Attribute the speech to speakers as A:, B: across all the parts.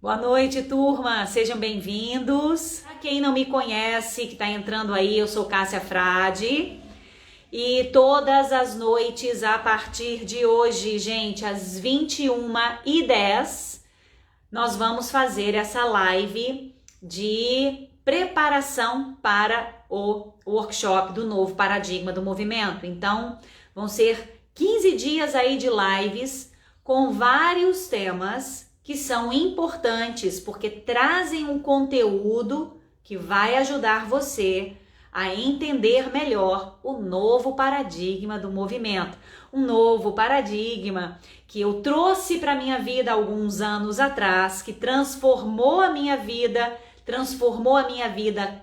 A: Boa noite, turma! Sejam bem-vindos. Para quem não me conhece, que está entrando aí, eu sou Cássia Frade. E todas as noites, a partir de hoje, gente, às 21h10, nós vamos fazer essa live de preparação para o workshop do novo paradigma do movimento. Então, vão ser 15 dias aí de lives com vários temas que são importantes, porque trazem um conteúdo que vai ajudar você a entender melhor o novo paradigma do movimento. Um novo paradigma que eu trouxe para a minha vida alguns anos atrás, que transformou a minha vida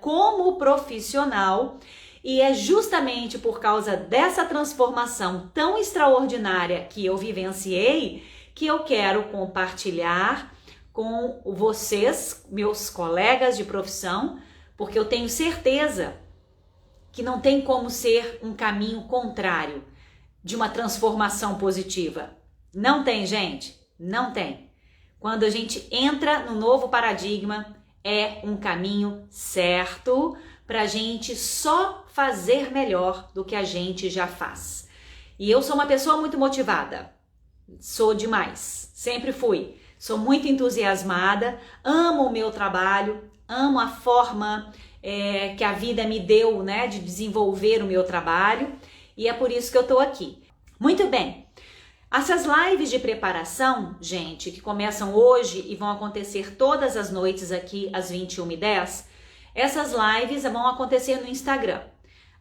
A: como profissional, e é justamente por causa dessa transformação tão extraordinária que eu vivenciei que eu quero compartilhar com vocês, meus colegas de profissão, porque eu tenho certeza que não tem como ser um caminho contrário de uma transformação positiva. Não tem, gente, não tem. Quando a gente entra no novo paradigma, é um caminho certo para a gente só fazer melhor do que a gente já faz. E eu sou uma pessoa muito motivada. Sou demais, sempre fui. Sou muito entusiasmada, amo o meu trabalho, amo a forma que a vida me deu, né, de desenvolver o meu trabalho, e é por isso que eu tô aqui. Muito bem, essas lives de preparação, gente, que começam hoje e vão acontecer todas as noites aqui às 21h10, essas lives vão acontecer no Instagram.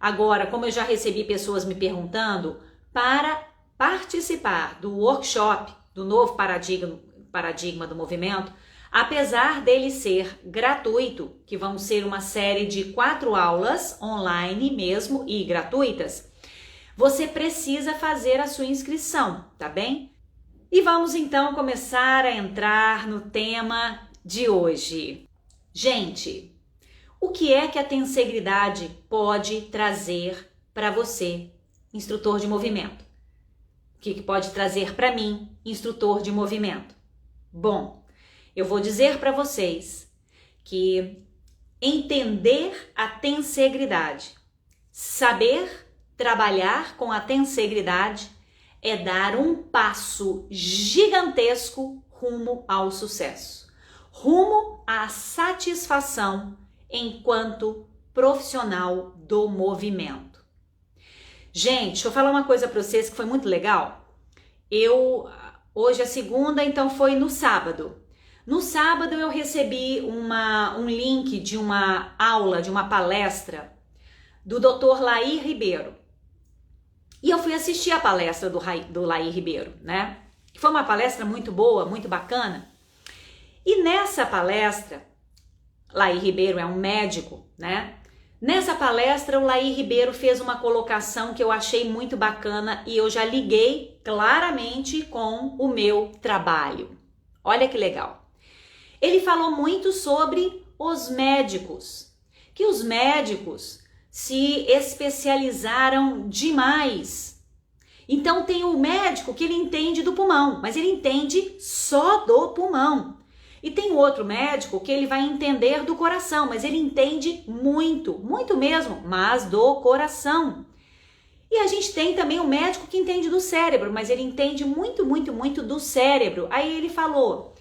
A: Agora, como eu já recebi pessoas me perguntando, para participar do workshop do novo paradigma do movimento, apesar dele ser gratuito, que vão ser uma série de 4 aulas online mesmo e gratuitas, você precisa fazer a sua inscrição, tá bem? E vamos então começar a entrar no tema de hoje. Gente, o que é que a tensegridade pode trazer para você, instrutor de movimento? O que pode trazer para mim, instrutor de movimento? Bom, eu vou dizer para vocês que entender a tensegridade, saber trabalhar com a tensegridade é dar um passo gigantesco rumo ao sucesso, rumo à satisfação enquanto profissional do movimento. Gente, deixa eu falar uma coisa para vocês que foi muito legal. Hoje é segunda, então foi no sábado. No sábado eu recebi um link de uma aula, de uma palestra do Dr. Laí Ribeiro. E eu fui assistir a palestra do Laí Ribeiro, né? Que foi uma palestra muito boa, muito bacana. E nessa palestra, Laí Ribeiro é um médico, né? Nessa palestra, o Laí Ribeiro fez uma colocação que eu achei muito bacana e eu já liguei claramente com o meu trabalho. Olha que legal. Ele falou muito sobre os médicos, que os médicos se especializaram demais. Então tem o médico que ele entende do pulmão, mas ele entende só do pulmão. E tem outro médico que ele vai entender do coração, mas ele entende muito, muito mesmo, mas do coração. E a gente tem também o médico que entende do cérebro, mas ele entende muito, muito, muito do cérebro. Aí ele falou,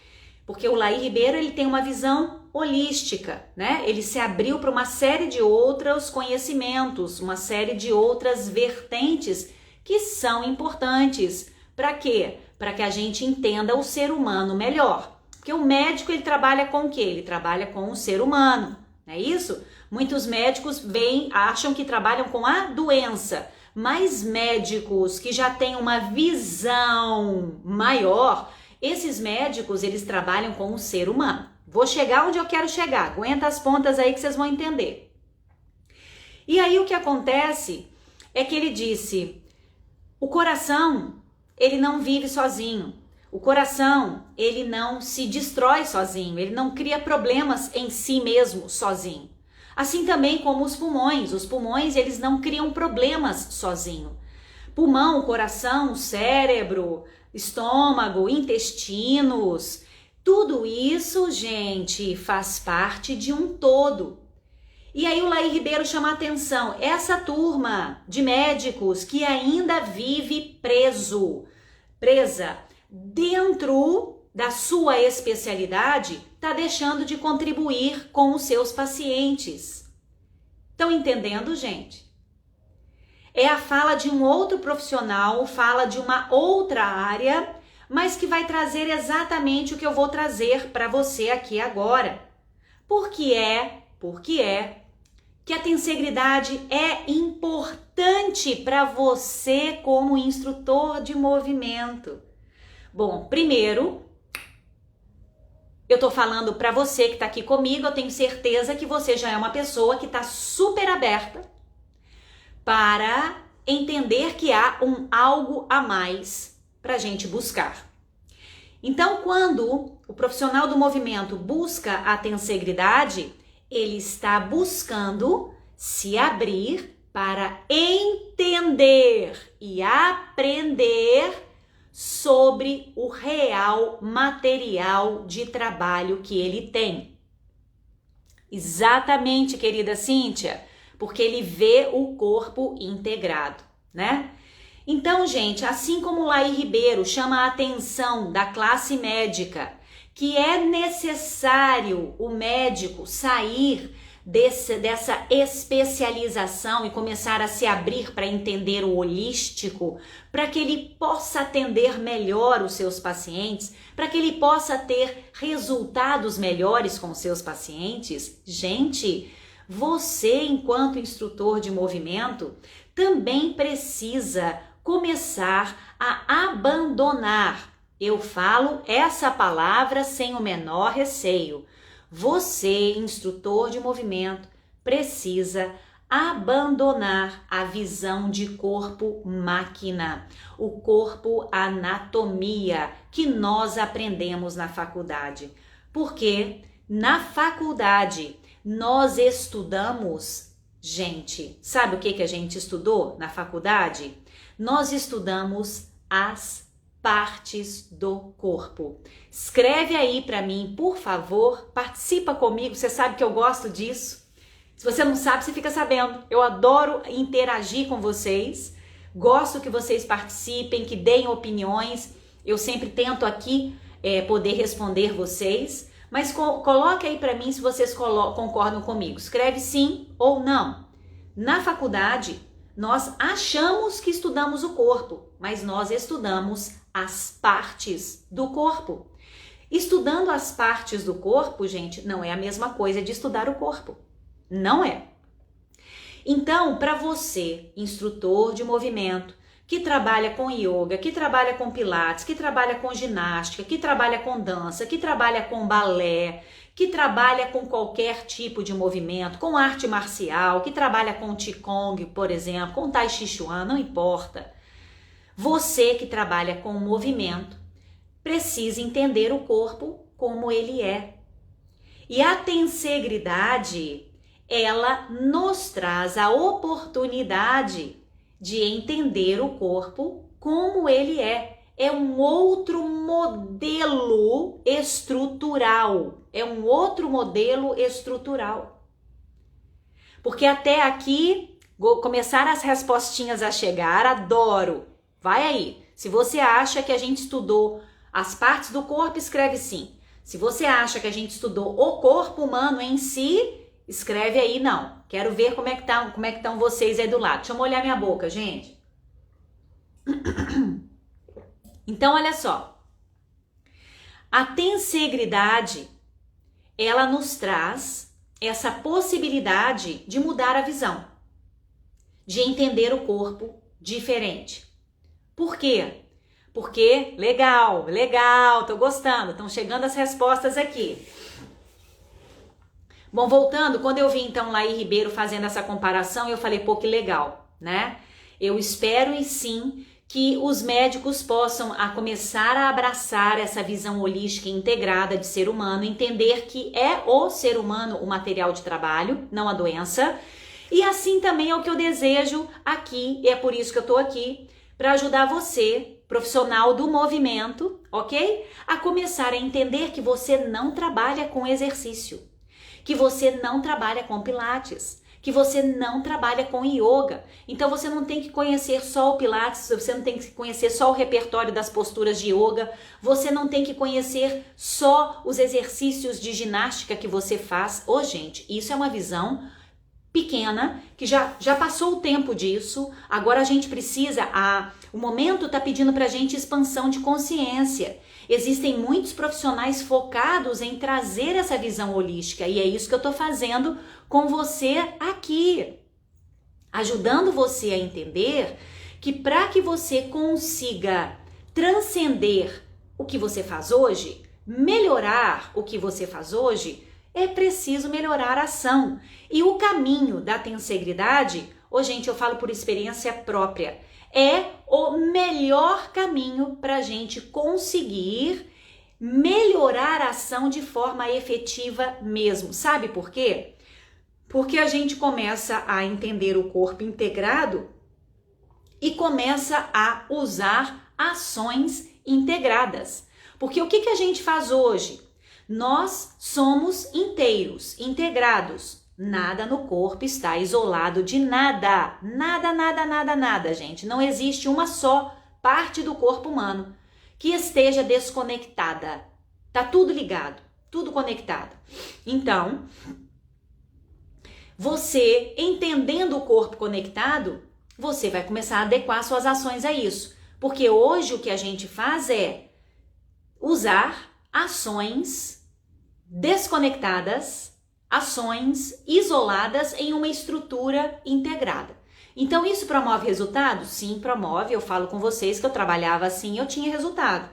A: porque o Laí Ribeiro ele tem uma visão holística, né? Ele se abriu para uma série de outros conhecimentos, uma série de outras vertentes que são importantes. Para quê? Para que a gente entenda o ser humano melhor. Porque o médico ele trabalha com o quê? Ele trabalha com o ser humano, não é isso? Muitos médicos acham que trabalham com a doença, mas médicos que já têm uma visão maior, esses médicos eles trabalham com o ser humano. Vou chegar onde eu quero chegar, aguenta as pontas aí que vocês vão entender. E aí o que acontece é que ele disse, o coração ele não vive sozinho. O coração, ele não se destrói sozinho, ele não cria problemas em si mesmo sozinho. Assim também como os pulmões eles não criam problemas sozinho. Pulmão, coração, cérebro, estômago, intestinos, Tudo isso, gente, faz parte de um todo. E aí o Laí Ribeiro chama a atenção, essa turma de médicos que ainda vive presa dentro da sua especialidade, está deixando de contribuir com os seus pacientes. Estão entendendo, gente? É a fala de um outro profissional, fala de uma outra área, mas que vai trazer exatamente o que eu vou trazer para você aqui agora. Por que é que a tensegridade é importante para você como instrutor de movimento? Bom, primeiro, eu tô falando para você que está aqui comigo, eu tenho certeza que você já é uma pessoa que está super aberta para entender que há algo a mais para a gente buscar. Então, quando o profissional do movimento busca a tensegridade, ele está buscando se abrir para entender e aprender sobre o real material de trabalho que ele tem. Exatamente, querida Cíntia, porque ele vê o corpo integrado, né? Então, gente, assim como o Laí Ribeiro chama a atenção da classe médica, que é necessário o médico sair dessa especialização e começar a se abrir para entender o holístico, para que ele possa atender melhor os seus pacientes, para que ele possa ter resultados melhores com os seus pacientes. Gente, você, enquanto instrutor de movimento, também precisa começar a abandonar. Eu falo essa palavra sem o menor receio. Você, instrutor de movimento, precisa abandonar a visão de corpo-máquina, o corpo-anatomia que nós aprendemos na faculdade. Porque na faculdade nós estudamos, gente, sabe o que a gente estudou na faculdade? Nós estudamos as partes do corpo. Escreve aí para mim, por favor, participa comigo, você sabe que eu gosto disso. Se você não sabe, você fica sabendo. Eu adoro interagir com vocês, gosto que vocês participem, que deem opiniões. Eu sempre tento aqui poder responder vocês, mas coloque aí para mim se vocês concordam comigo. Escreve sim ou não. Na faculdade, nós achamos que estudamos o corpo, mas nós estudamos as partes do corpo. Estudando as partes do corpo, gente, não é a mesma coisa de estudar o corpo. Não é. Então, para você, instrutor de movimento, que trabalha com yoga, que trabalha com pilates, que trabalha com ginástica, que trabalha com dança, que trabalha com balé, que trabalha com qualquer tipo de movimento, com arte marcial, que trabalha com Qigong, por exemplo, com Tai Chi Chuan, não importa. Você que trabalha com movimento precisa entender o corpo como ele é. E a tensegridade, ela nos traz a oportunidade de entender o corpo como ele é. É um outro modelo estrutural. É um outro modelo estrutural. Porque até aqui, vou começar as respostinhas a chegar, adoro. Vai aí. Se você acha que a gente estudou as partes do corpo, escreve sim. Se você acha que a gente estudou o corpo humano em si, escreve aí não. Quero ver como é que estão vocês aí do lado. Deixa eu molhar minha boca, gente. Então, olha só. A tensegridade, ela nos traz essa possibilidade de mudar a visão, de entender o corpo diferente. Por quê? Porque, legal, tô gostando, estão chegando as respostas aqui. Bom, voltando, quando eu vi então Laí Ribeiro fazendo essa comparação, eu falei, pô, que legal, né? Eu espero e sim que os médicos possam começar a abraçar essa visão holística integrada de ser humano, entender que é o ser humano o material de trabalho, não a doença. E assim também é o que eu desejo aqui, e é por isso que eu tô aqui, para ajudar você profissional do movimento, ok? A começar a entender que você não trabalha com exercício, que você não trabalha com pilates, que você não trabalha com yoga. Então você não tem que conhecer só o pilates, você não tem que conhecer só o repertório das posturas de yoga, você não tem que conhecer só os exercícios de ginástica que você faz. Ô, gente, isso é uma visão pequena, que já passou o tempo disso. Agora a gente precisa, o momento está pedindo para a gente expansão de consciência. Existem muitos profissionais focados em trazer essa visão holística, e é isso que eu estou fazendo com você aqui, ajudando você a entender que para que você consiga transcender o que você faz hoje, melhorar o que você faz hoje, é preciso melhorar a ação. E o caminho da tensegridade, gente, eu falo por experiência própria, é o melhor caminho para a gente conseguir melhorar a ação de forma efetiva mesmo. Sabe por quê? Porque a gente começa a entender o corpo integrado e começa a usar ações integradas. Porque o que a gente faz hoje? Nós somos inteiros, integrados. Nada no corpo está isolado de nada. Nada, nada, nada, nada, gente. Não existe uma só parte do corpo humano que esteja desconectada. Tá tudo ligado, tudo conectado. Então, você entendendo o corpo conectado, você vai começar a adequar suas ações a isso. Porque hoje o que a gente faz é usar ações desconectadas, ações isoladas em uma estrutura integrada. Então isso promove resultado? Sim, promove. Eu falo com vocês que eu trabalhava assim e eu tinha resultado.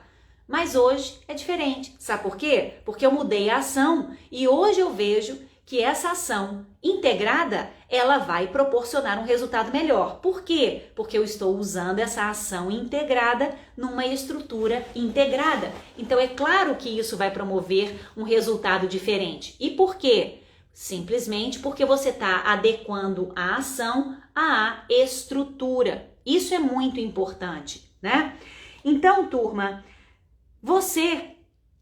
A: Mas hoje é diferente. Sabe por quê? Porque eu mudei a ação e hoje eu vejo que essa ação integrada, ela vai proporcionar um resultado melhor. Por quê? Porque eu estou usando essa ação integrada numa estrutura integrada. Então é claro que isso vai promover um resultado diferente. E por quê? Simplesmente porque você está adequando a ação à estrutura. Isso é muito importante, né? Então, turma, você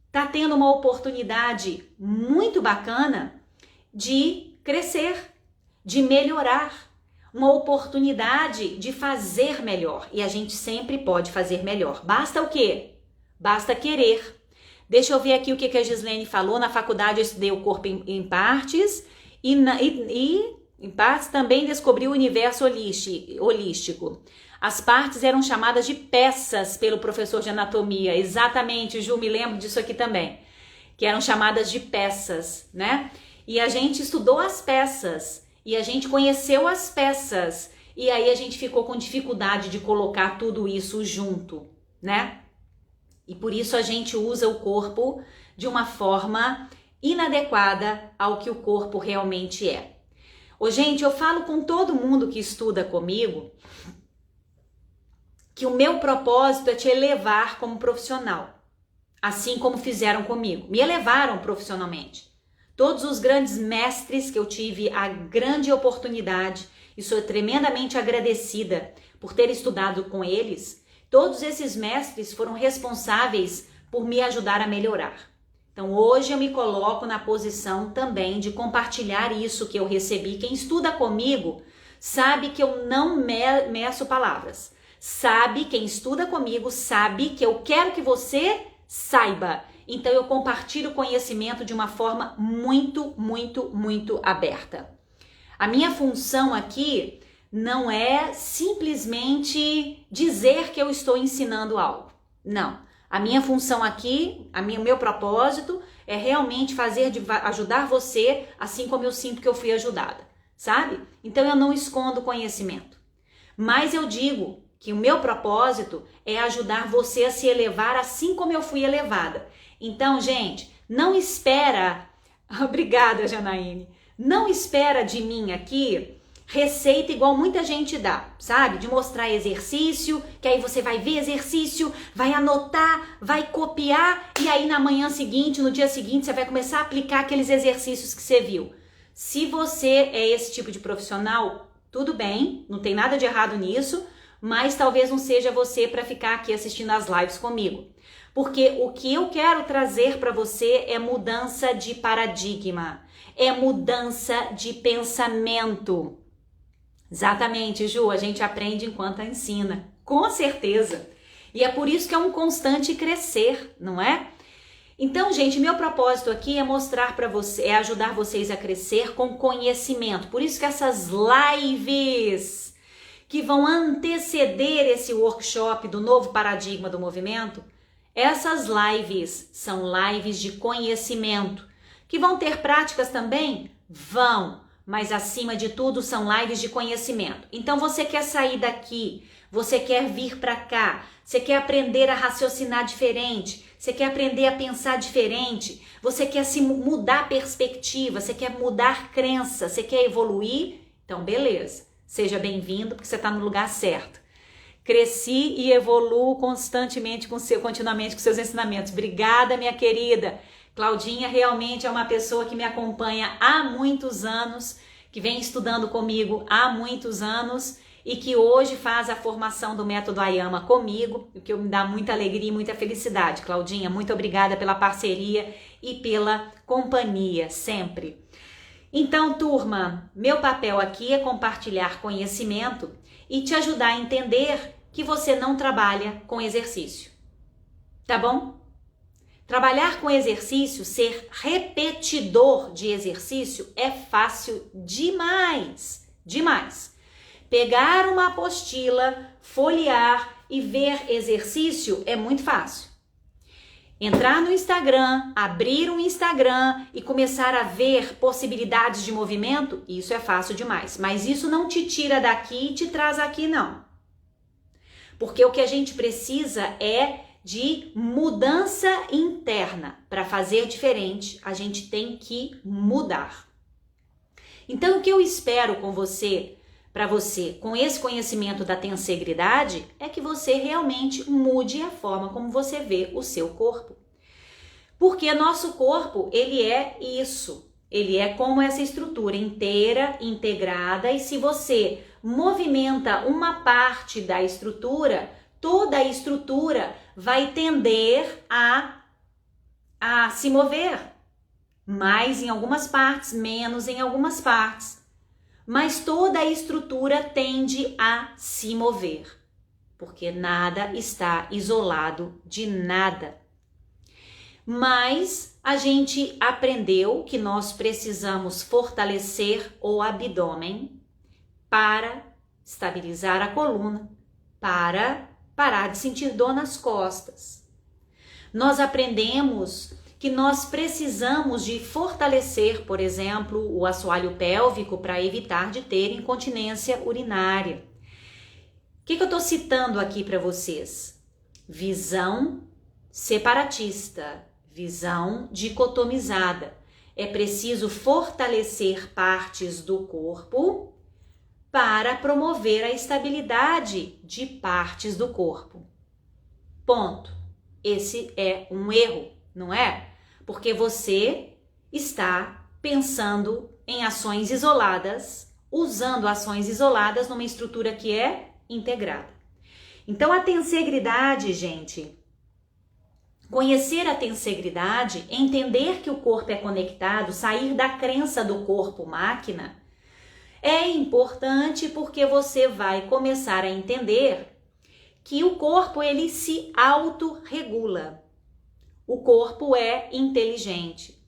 A: está tendo uma oportunidade muito bacana de crescer, de melhorar, uma oportunidade de fazer melhor. E a gente sempre pode fazer melhor. Basta o quê? Basta querer. Deixa eu ver aqui o que a Gislene falou. Na faculdade eu estudei o corpo em partes e em partes também descobri o universo holístico. As partes eram chamadas de peças pelo professor de anatomia. Exatamente, Ju, me lembro disso aqui também. Que eram chamadas de peças, né? E a gente estudou as peças, e a gente conheceu as peças, e aí a gente ficou com dificuldade de colocar tudo isso junto, né? E por isso a gente usa o corpo de uma forma inadequada ao que o corpo realmente é. Gente, eu falo com todo mundo que estuda comigo que o meu propósito é te elevar como profissional, assim como fizeram comigo, me elevaram profissionalmente. Todos os grandes mestres que eu tive a grande oportunidade, e sou tremendamente agradecida por ter estudado com eles, todos esses mestres foram responsáveis por me ajudar a melhorar. Então hoje eu me coloco na posição também de compartilhar isso que eu recebi. Quem estuda comigo sabe que eu não meço palavras. Quem estuda comigo sabe que eu quero que você saiba. Então eu compartilho conhecimento de uma forma muito, muito, muito aberta. A minha função aqui não é simplesmente dizer que eu estou ensinando algo. Não. A minha função aqui, o meu propósito é realmente ajudar você assim como eu sinto que eu fui ajudada, sabe? Então eu não escondo conhecimento. Mas eu digo que o meu propósito é ajudar você a se elevar assim como eu fui elevada. Então, gente, não espera... Obrigada, Janaíne. Não espera de mim aqui receita igual muita gente dá, sabe? De mostrar exercício, que aí você vai ver exercício, vai anotar, vai copiar e aí na manhã seguinte, no dia seguinte, você vai começar a aplicar aqueles exercícios que você viu. Se você é esse tipo de profissional, tudo bem, não tem nada de errado nisso, mas talvez não seja você para ficar aqui assistindo as lives comigo. Porque o que eu quero trazer para você é mudança de paradigma, é mudança de pensamento. Exatamente, Ju, a gente aprende enquanto ensina, com certeza. E é por isso que é um constante crescer, não é? Então, gente, meu propósito aqui é mostrar para você, é ajudar vocês a crescer com conhecimento. Por isso que essas lives que vão anteceder esse workshop do novo paradigma do movimento, essas lives são lives de conhecimento. Que vão ter práticas também? Vão, mas acima de tudo são lives de conhecimento. Então você quer sair daqui, você quer vir para cá, você quer aprender a raciocinar diferente, você quer aprender a pensar diferente, você quer se mudar a perspectiva, você quer mudar crença, você quer evoluir? Então beleza, seja bem-vindo porque você está no lugar certo. Cresci e evoluo continuamente com seus ensinamentos. Obrigada, minha querida. Claudinha realmente é uma pessoa que me acompanha há muitos anos, que vem estudando comigo há muitos anos e que hoje faz a formação do método Ayama comigo, o que me dá muita alegria e muita felicidade. Claudinha, muito obrigada pela parceria e pela companhia, sempre. Então, turma, meu papel aqui é compartilhar conhecimento e te ajudar a entender que você não trabalha com exercício, tá bom? Trabalhar com exercício, ser repetidor de exercício é fácil demais, demais. Pegar uma apostila, folhear e ver exercício é muito fácil. Entrar no Instagram, abrir um Instagram e começar a ver possibilidades de movimento, isso é fácil demais. Mas isso não te tira daqui e te traz aqui, não. Porque o que a gente precisa é de mudança interna. Para fazer diferente, a gente tem que mudar. Então, o que eu espero com você, para você, com esse conhecimento da tensegridade, é que você realmente mude a forma como você vê o seu corpo. Porque nosso corpo, ele é isso. Ele é como essa estrutura inteira, integrada, e se você movimenta uma parte da estrutura, toda a estrutura vai tender a se mover. Mais em algumas partes, menos em algumas partes. Mas toda a estrutura tende a se mover. Porque nada está isolado de nada. Mas a gente aprendeu que nós precisamos fortalecer o abdômen para estabilizar a coluna, para parar de sentir dor nas costas. Nós aprendemos que nós precisamos de fortalecer, por exemplo, o assoalho pélvico para evitar de ter incontinência urinária. O que eu estou citando aqui para vocês? Visão separatista, visão dicotomizada. É preciso fortalecer partes do corpo para promover a estabilidade de partes do corpo. Ponto. Esse é um erro, não é? Porque você está pensando em ações isoladas, usando ações isoladas numa estrutura que é integrada. Então, a tensegridade, gente, conhecer a tensegridade, entender que o corpo é conectado, sair da crença do corpo-máquina, é importante porque você vai começar a entender que o corpo ele se autorregula. O corpo é inteligente.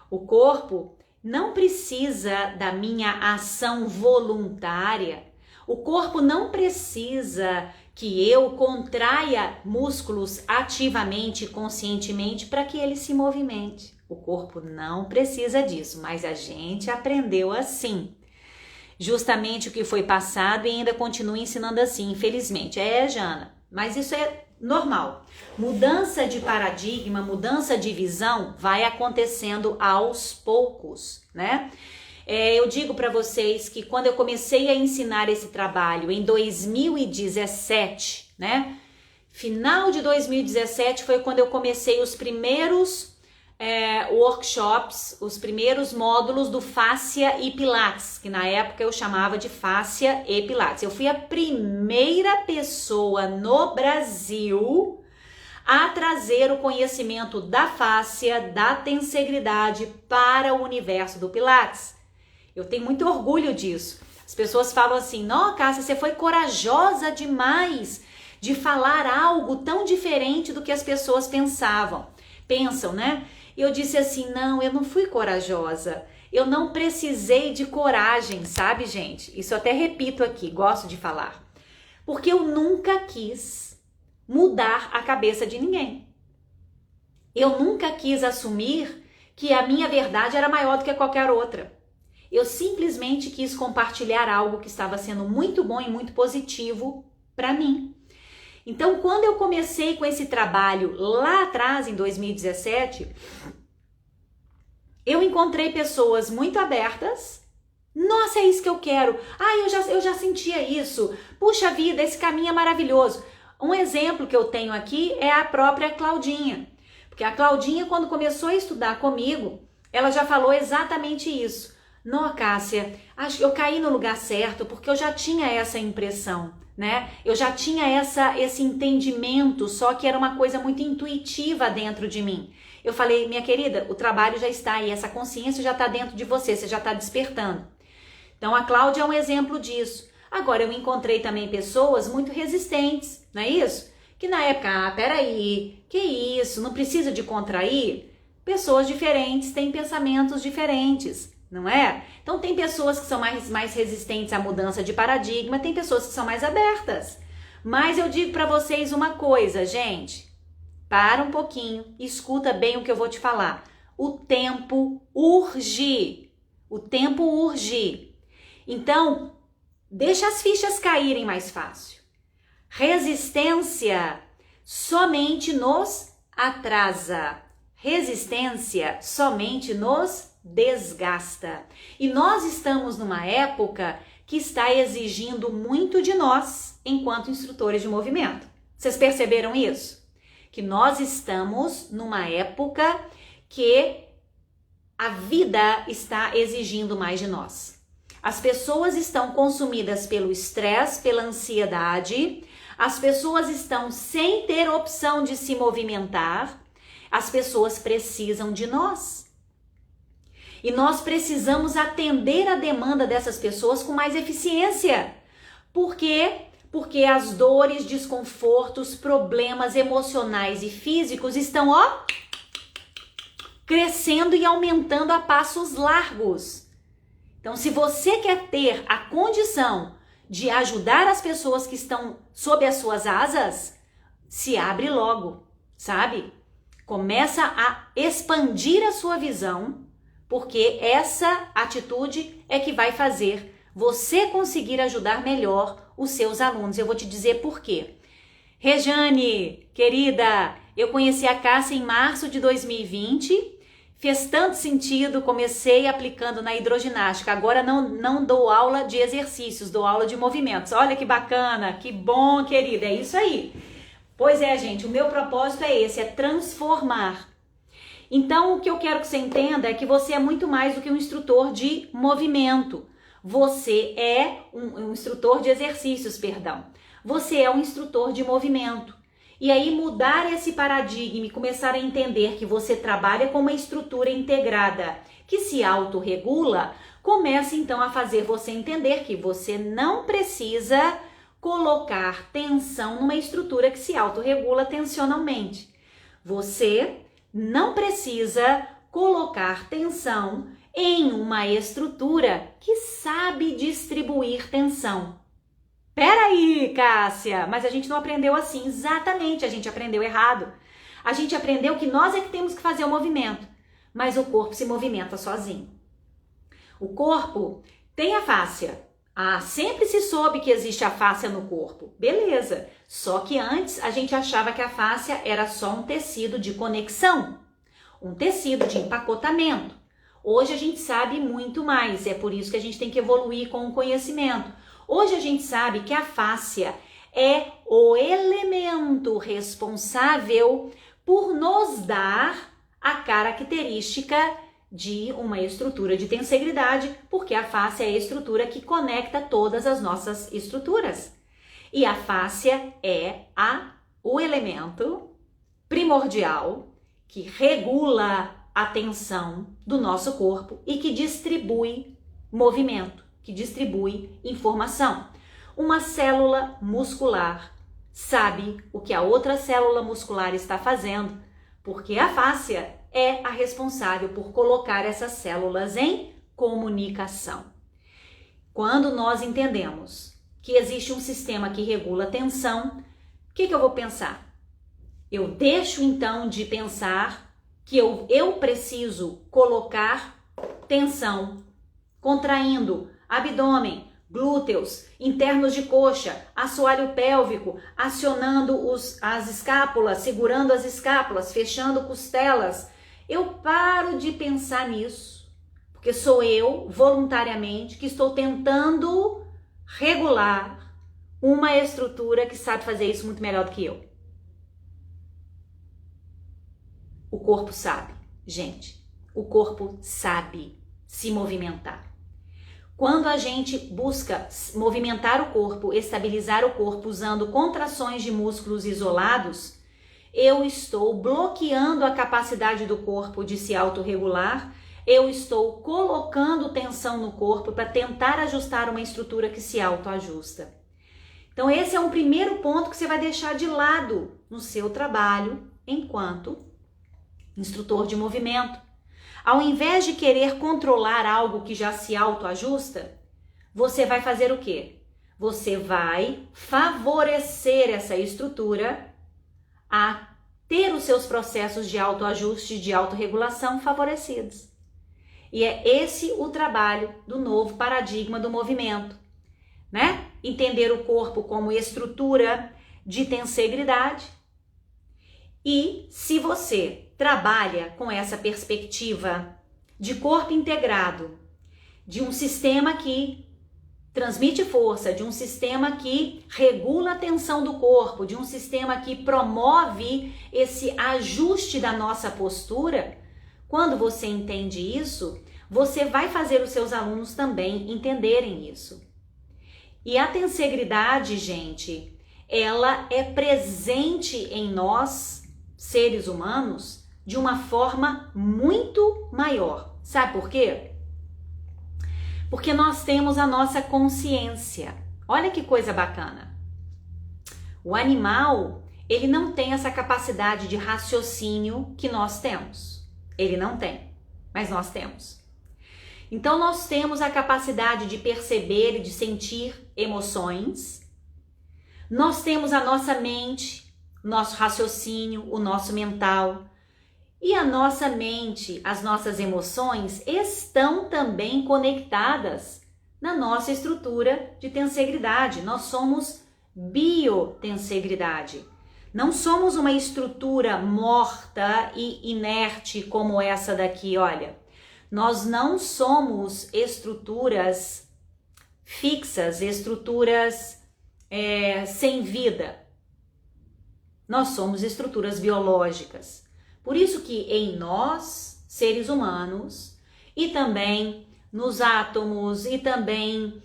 A: O corpo não precisa da minha ação voluntária. O corpo não precisa que eu contraia músculos ativamente e conscientemente para que ele se movimente. O corpo não precisa disso, mas a gente aprendeu assim. Justamente o que foi passado e ainda continua ensinando assim, infelizmente. Jana, mas isso é normal. Mudança de paradigma, mudança de visão vai acontecendo aos poucos, né? Eu digo para vocês que quando eu comecei a ensinar esse trabalho em 2017, né? Final de 2017 foi quando eu comecei os primeiros workshops, os primeiros módulos do Fáscia e Pilates, que na época eu chamava de Fáscia e Pilates. Eu fui a primeira pessoa no Brasil a trazer o conhecimento da fáscia, da tensegridade para o universo do Pilates. Eu tenho muito orgulho disso. As pessoas falam assim: não, Cássia, você foi corajosa demais de falar algo tão diferente do que as pessoas pensam, né? E eu disse assim: não, eu não fui corajosa. Eu não precisei de coragem, sabe, gente? Isso eu até repito aqui, gosto de falar. Porque eu nunca quis mudar a cabeça de ninguém. Eu nunca quis assumir que a minha verdade era maior do que qualquer outra. Eu simplesmente quis compartilhar algo que estava sendo muito bom e muito positivo para mim. Então, quando eu comecei com esse trabalho lá atrás, em 2017, eu encontrei pessoas muito abertas. Nossa, é isso que eu quero. Eu já sentia isso. Puxa vida, esse caminho é maravilhoso. Um exemplo que eu tenho aqui é a própria Claudinha. Porque a Claudinha, quando começou a estudar comigo, ela já falou exatamente isso. Não, Cássia, acho que eu caí no lugar certo, porque eu já tinha essa impressão, né? Eu já tinha esse entendimento, só que era uma coisa muito intuitiva dentro de mim. Eu falei: minha querida, o trabalho já está aí, essa consciência já está dentro de você já está despertando. Então a Cláudia é um exemplo disso. Agora, eu encontrei também pessoas muito resistentes, não é isso? Que na época, peraí, que isso, não precisa de contrair? Pessoas diferentes têm pensamentos diferentes, não é? Então tem pessoas que são mais resistentes à mudança de paradigma, tem pessoas que são mais abertas. Mas eu digo para vocês uma coisa, gente. Para um pouquinho, escuta bem o que eu vou te falar. O tempo urge. O tempo urge. Então, deixa as fichas caírem mais fácil. Resistência somente nos atrasa. Resistência somente nos desgasta. E nós estamos numa época que está exigindo muito de nós enquanto instrutores de movimento. Vocês perceberam isso? Que nós estamos numa época que a vida está exigindo mais de nós. As pessoas estão consumidas pelo estresse, pela ansiedade, as pessoas estão sem ter opção de se movimentar, as pessoas precisam de nós. E nós precisamos atender a demanda dessas pessoas com mais eficiência. Por quê? Porque as dores, desconfortos, problemas emocionais e físicos estão, crescendo e aumentando a passos largos. Então, se você quer ter a condição de ajudar as pessoas que estão sob as suas asas, se abre logo, sabe? Começa a expandir a sua visão, porque essa atitude é que vai fazer você conseguir ajudar melhor os seus alunos. Eu vou te dizer por quê. Rejane, querida, eu conheci a Cássia em março de 2020, fez tanto sentido, comecei aplicando na hidroginástica, agora não dou aula de exercícios, dou aula de movimentos. Olha que bacana, que bom, querida, é isso aí. Pois é, gente, o meu propósito é esse, é transformar. Então, o que eu quero que você entenda é que você é muito mais do que um instrutor de movimento. Você é um instrutor de exercícios, perdão. Você é um instrutor de movimento. E aí mudar esse paradigma e começar a entender que você trabalha com uma estrutura integrada que se autorregula, começa então a fazer você entender que você não precisa colocar tensão numa estrutura que se autorregula tensionalmente. Você não precisa colocar tensão em uma estrutura que sabe distribuir tensão. Peraí, Cássia, mas a gente não aprendeu assim. Exatamente, a gente aprendeu errado. A gente aprendeu que nós é que temos que fazer o movimento, mas o corpo se movimenta sozinho. O corpo tem a fáscia. Sempre se soube que existe a fáscia no corpo. Beleza. Só que antes a gente achava que a fáscia era só um tecido de conexão, um tecido de empacotamento. Hoje a gente sabe muito mais, é por isso que a gente tem que evoluir com o conhecimento. Hoje a gente sabe que a fáscia é o elemento responsável por nos dar a característica de uma estrutura de tensegridade, porque a fáscia é a estrutura que conecta todas as nossas estruturas. E a fáscia é o elemento primordial que regula a tensão do nosso corpo e que distribui movimento, que distribui informação. Uma célula muscular sabe o que a outra célula muscular está fazendo, porque a fáscia é a responsável por colocar essas células em comunicação. Quando nós entendemos que existe um sistema que regula a tensão, o que eu vou pensar? Eu deixo então de pensar que eu preciso colocar tensão, contraindo abdômen, glúteos, internos de coxa, assoalho pélvico, acionando as escápulas, segurando as escápulas, fechando costelas. Eu paro de pensar nisso, porque sou eu, voluntariamente, que estou tentando regular uma estrutura que sabe fazer isso muito melhor do que eu. O corpo sabe, gente, o corpo sabe se movimentar. Quando a gente busca movimentar o corpo, estabilizar o corpo usando contrações de músculos isolados, eu estou bloqueando a capacidade do corpo de se autorregular, eu estou colocando tensão no corpo para tentar ajustar uma estrutura que se autoajusta. Então esse é um primeiro ponto que você vai deixar de lado no seu trabalho enquanto instrutor de movimento. Ao invés de querer controlar algo que já se autoajusta, você vai fazer o quê? Você vai favorecer essa estrutura a ter os seus processos de autoajuste, de autorregulação favorecidos. E é esse o trabalho do novo paradigma do movimento, né? Entender o corpo como estrutura de tensegridade. E se você trabalha com essa perspectiva de corpo integrado, de um sistema que transmite força, de um sistema que regula a tensão do corpo, de um sistema que promove esse ajuste da nossa postura, quando você entende isso, você vai fazer os seus alunos também entenderem isso. E a tensegridade, gente, ela é presente em nós, seres humanos, de uma forma muito maior. Sabe por quê? Porque nós temos a nossa consciência. Olha que coisa bacana. O animal, ele não tem essa capacidade de raciocínio que nós temos. Ele não tem, mas nós temos. Então nós temos a capacidade de perceber e de sentir emoções. Nós temos a nossa mente, nosso raciocínio, o nosso mental. E a nossa mente, as nossas emoções estão também conectadas na nossa estrutura de tensegridade. Nós somos biotensegridade. Não somos uma estrutura morta e inerte como essa daqui, olha. Nós não somos estruturas fixas, estruturas sem vida. Nós somos estruturas biológicas. Por isso que em nós, seres humanos, e também nos átomos, e também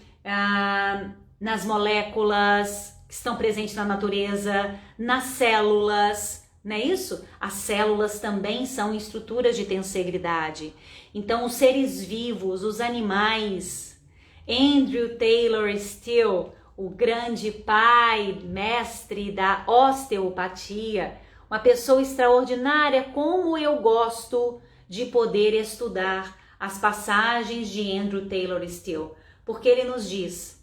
A: nas moléculas que estão presentes na natureza, nas células, não é isso? As células também são estruturas de tensegridade. Então, os seres vivos, os animais, Andrew Taylor Still, o grande pai, mestre da osteopatia, uma pessoa extraordinária, como eu gosto de poder estudar as passagens de Andrew Taylor Still, porque ele nos diz: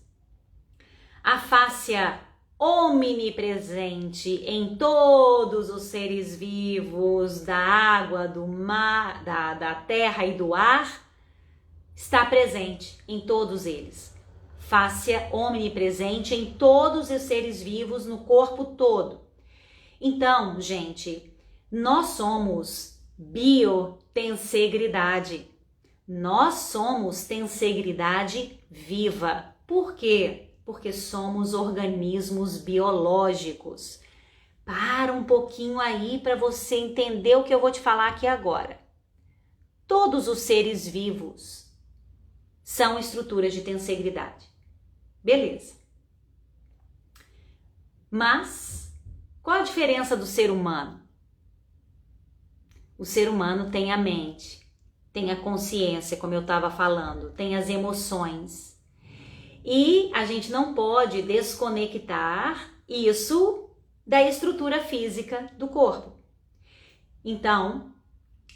A: a fáscia omnipresente em todos os seres vivos, da água, do mar, da terra e do ar, está presente em todos eles. Fáscia omnipresente em todos os seres vivos, no corpo todo. Então, gente, nós somos biotensegridade. Nós somos tensegridade viva. Por quê? Porque somos organismos biológicos. Para um pouquinho aí para você entender o que eu vou te falar aqui agora. Todos os seres vivos são estruturas de tensegridade. Beleza. Mas qual a diferença do ser humano? O ser humano tem a mente, tem a consciência, como eu estava falando, tem as emoções. E a gente não pode desconectar isso da estrutura física do corpo. Então,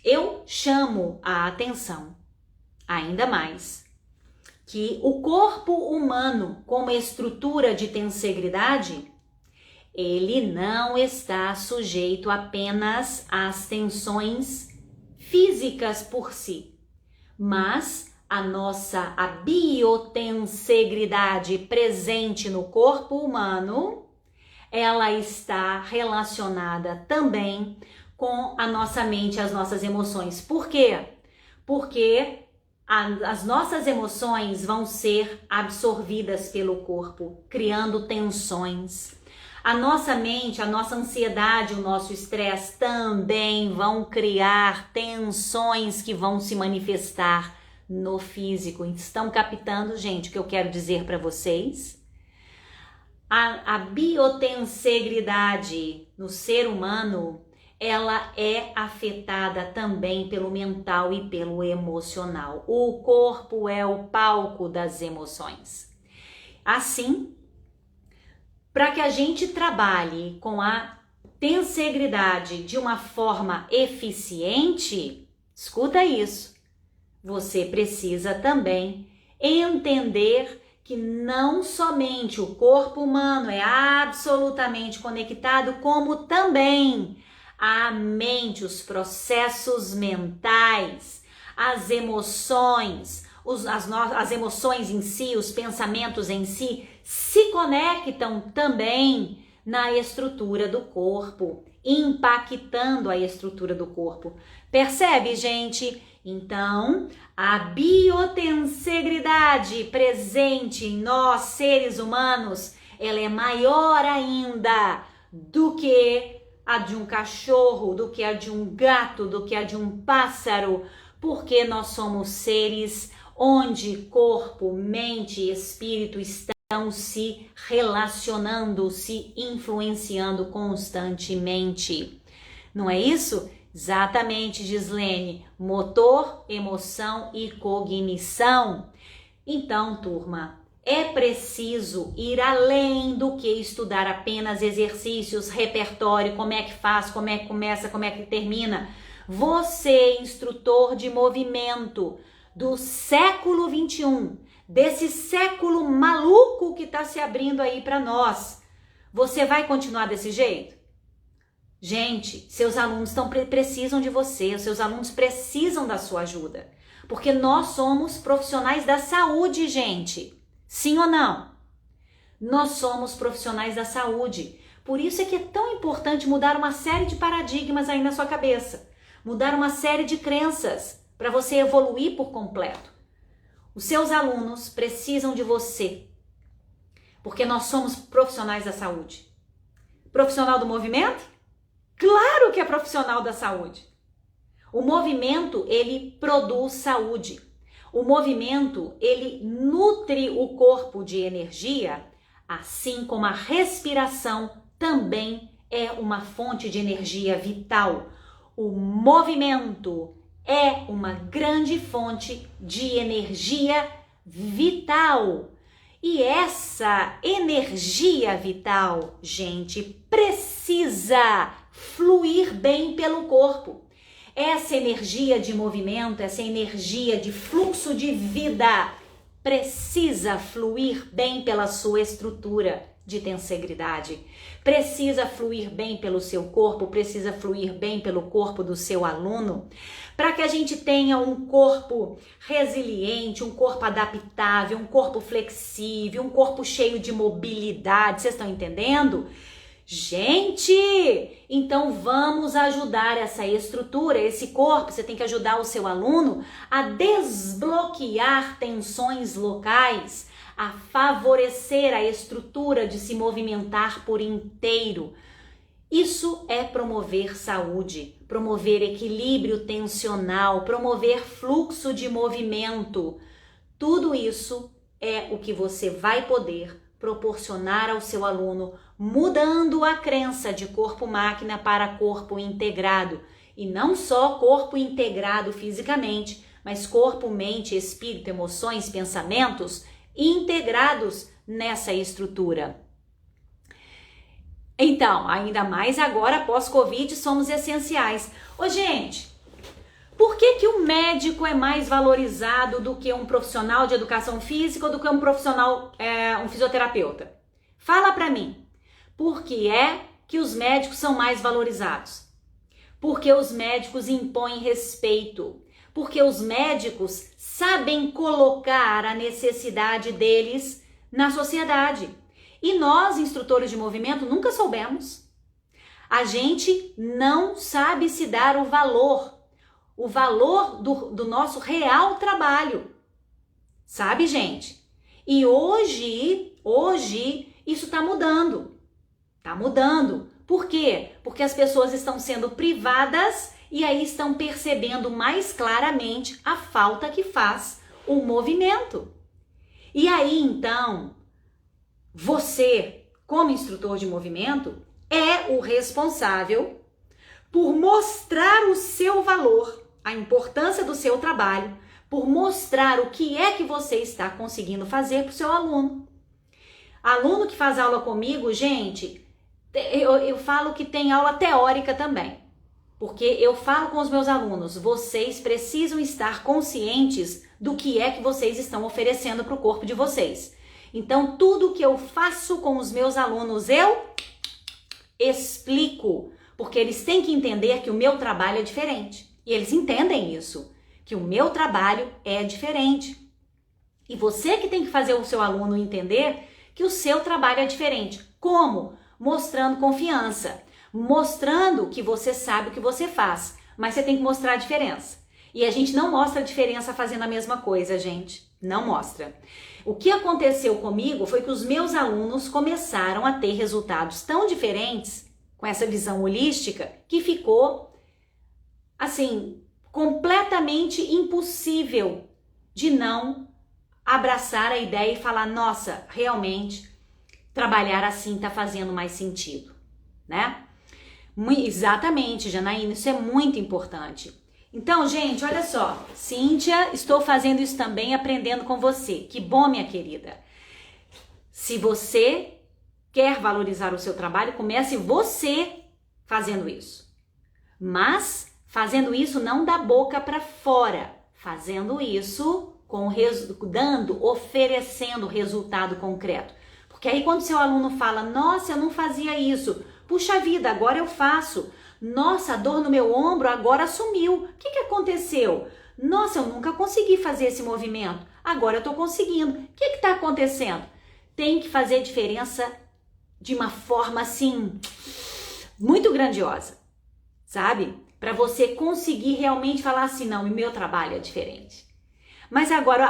A: eu chamo a atenção, ainda mais, que o corpo humano, como estrutura de tensegridade, ele não está sujeito apenas às tensões físicas por si, mas a biotensegridade presente no corpo humano, ela está relacionada também com a nossa mente, as nossas emoções. Por quê? Porque as nossas emoções vão ser absorvidas pelo corpo, criando tensões. A nossa mente, a nossa ansiedade, o nosso estresse também vão criar tensões que vão se manifestar no físico. Estão captando, gente, o que eu quero dizer para vocês? A biotensegridade no ser humano, ela é afetada também pelo mental e pelo emocional. O corpo é o palco das emoções. Assim, para que a gente trabalhe com a tensegridade de uma forma eficiente, escuta isso, você precisa também entender que não somente o corpo humano é absolutamente conectado, como também a mente, os processos mentais, as emoções, as emoções em si, os pensamentos em si, se conectam também na estrutura do corpo, impactando a estrutura do corpo. Percebe, gente? Então, a biotensegridade presente em nós, seres humanos, ela é maior ainda do que a de um cachorro, do que a de um gato, do que a de um pássaro, porque nós somos seres onde corpo, mente e espírito estão se relacionando, se influenciando constantemente. Não é isso? Exatamente, Gislene. Motor, emoção e cognição. Então, turma, é preciso ir além do que estudar apenas exercícios, repertório, como é que faz, como é que começa, como é que termina. Você, instrutor de movimento do século 21, desse século maluco que está se abrindo aí para nós, você vai continuar desse jeito? Gente, seus alunos precisam de você, os seus alunos precisam da sua ajuda, porque nós somos profissionais da saúde, gente. Sim ou não? Nós somos profissionais da saúde. Por isso é que é tão importante mudar uma série de paradigmas aí na sua cabeça, mudar uma série de crenças para você evoluir por completo. Os seus alunos precisam de você, porque nós somos profissionais da saúde. Profissional do movimento? Claro que é profissional da saúde. O movimento, ele produz saúde. O movimento, ele nutre o corpo de energia, assim como a respiração também é uma fonte de energia vital. O movimento é uma grande fonte de energia vital. E essa energia vital, gente, precisa fluir bem pelo corpo. Essa energia de movimento, essa energia de fluxo de vida precisa fluir bem pela sua estrutura de tensegridade. Precisa fluir bem pelo seu corpo, precisa fluir bem pelo corpo do seu aluno, para que a gente tenha um corpo resiliente, um corpo adaptável, um corpo flexível, um corpo cheio de mobilidade. Vocês estão entendendo? Gente, então vamos ajudar essa estrutura, esse corpo. Você tem que ajudar o seu aluno a desbloquear tensões locais, a favorecer a estrutura de se movimentar por inteiro. Isso é promover saúde, promover equilíbrio tensional, promover fluxo de movimento. Tudo isso é o que você vai poder proporcionar ao seu aluno, mudando a crença de corpo-máquina para corpo integrado. E não só corpo integrado fisicamente, mas corpo, mente, espírito, emoções, pensamentos integrados nessa estrutura. Então, ainda mais agora, pós-Covid, somos essenciais. Ô, gente, por que o médico é mais valorizado do que um profissional de educação física ou do que um profissional, um fisioterapeuta? Fala pra mim. Por que é que os médicos são mais valorizados? Porque os médicos impõem respeito. Porque os médicos sabem colocar a necessidade deles na sociedade. E nós, instrutores de movimento, nunca soubemos. A gente não sabe se dar o valor do nosso real trabalho. Sabe, gente? E hoje isso está mudando. Está mudando. Por quê? Porque as pessoas estão sendo privadas e aí estão percebendo mais claramente a falta que faz o movimento. E aí, então, você, como instrutor de movimento, é o responsável por mostrar o seu valor, a importância do seu trabalho, por mostrar o que é que você está conseguindo fazer para o seu aluno. Aluno que faz aula comigo, gente, eu falo que tem aula teórica também, porque eu falo com os meus alunos, vocês precisam estar conscientes do que é que vocês estão oferecendo para o corpo de vocês. Então, tudo que eu faço com os meus alunos, eu explico, porque eles têm que entender que o meu trabalho é diferente. E eles entendem isso, que o meu trabalho é diferente. E você que tem que fazer o seu aluno entender que o seu trabalho é diferente. Como? Mostrando confiança, mostrando que você sabe o que você faz, mas você tem que mostrar a diferença. E a gente não mostra a diferença fazendo a mesma coisa, gente. Não mostra. O que aconteceu comigo foi que os meus alunos começaram a ter resultados tão diferentes com essa visão holística que ficou, assim, completamente impossível de não abraçar a ideia e falar, nossa, realmente, trabalhar assim está fazendo mais sentido, né? Exatamente, Janaína, isso é muito importante. Então, gente, olha só, Cíntia, estou fazendo isso também, aprendendo com você. Que bom, minha querida. Se você quer valorizar o seu trabalho, comece você fazendo isso. Mas fazendo isso não da boca para fora, fazendo isso oferecendo resultado concreto. Porque aí quando seu aluno fala, nossa, eu não fazia isso, puxa vida, agora eu faço. Nossa, a dor no meu ombro agora sumiu. O que aconteceu? Nossa, eu nunca consegui fazer esse movimento. Agora eu estou conseguindo. O que está acontecendo? Tem que fazer diferença de uma forma assim, muito grandiosa, sabe? Para você conseguir realmente falar assim, não, o meu trabalho é diferente. Mas agora,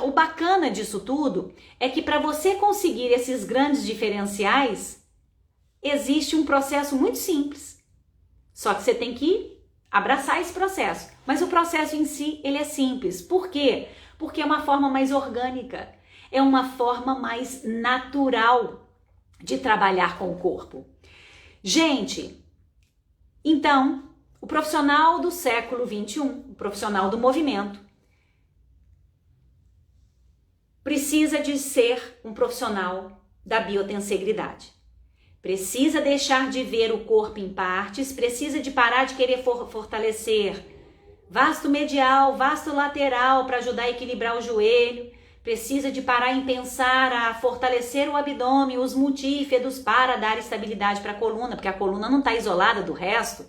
A: o bacana disso tudo é que para você conseguir esses grandes diferenciais, existe um processo muito simples. Só que você tem que abraçar esse processo. Mas o processo em si, ele é simples. Por quê? Porque é uma forma mais orgânica. É uma forma mais natural de trabalhar com o corpo. Gente, então, o profissional do século XXI, o profissional do movimento, precisa de ser um profissional da biotensegridade. Precisa deixar de ver o corpo em partes, precisa de parar de querer fortalecer vasto medial, vasto lateral para ajudar a equilibrar o joelho, precisa de parar em pensar a fortalecer o abdômen, os multípedos para dar estabilidade para a coluna, porque a coluna não está isolada do resto,